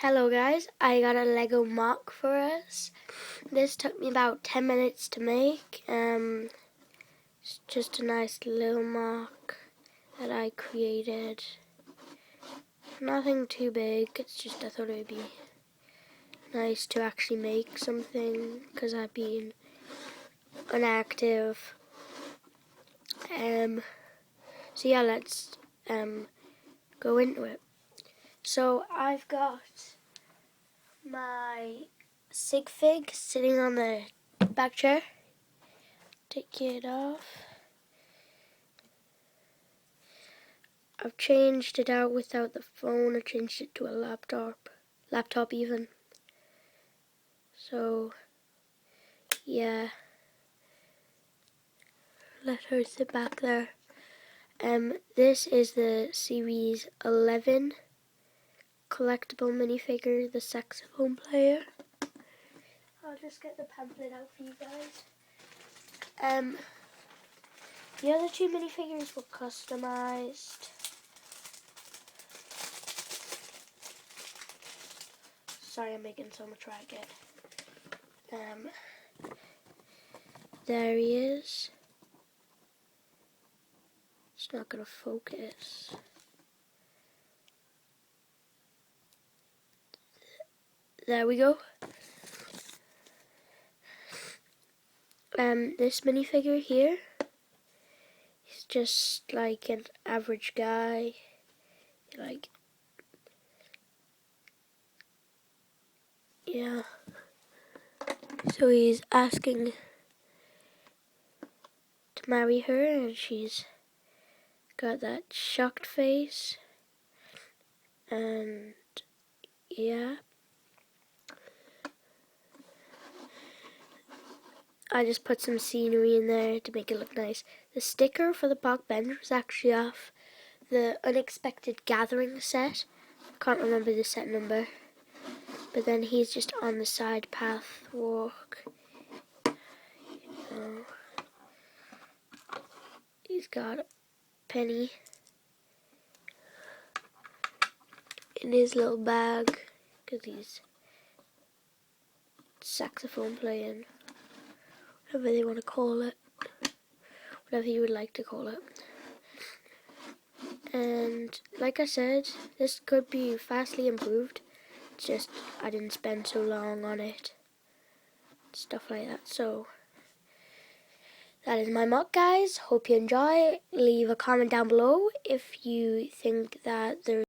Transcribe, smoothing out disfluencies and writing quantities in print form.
Hello guys, I got a Lego MOC for us. This took me about 10 minutes to make. It's just a nice little MOC that I created. Nothing too big, it's just I thought it would be nice to actually make something because I've been inactive. So yeah, let's go into it. So I've got my sig fig sitting on the back chair. Take it off. I've changed it out without the phone. I changed it to a laptop even. So yeah, let her sit back there. This is the Series 11 collectible minifigure, the saxophone player. I'll just get the pamphlet out for you guys. The other two minifigures were customized. Sorry, I'm making so much racket. There he is. It's not gonna focus. There we go. This minifigure here, he's just like an average guy. Yeah. So he's asking to marry her, and she's got that shocked face. And yeah. I just put some scenery in there to make it look nice. The sticker for the park bench was actually off the Unexpected Gathering set. Can't remember the set number. But then he's just on the side path walk. He's got a penny in his little bag because he's saxophone playing. Whatever they want to call it. Whatever you would like to call it. And like I said, this could be vastly improved. It's just I didn't spend so long on it. Stuff like that. So that is my MOC, guys. Hope you enjoy. Leave a comment down below if you think that there's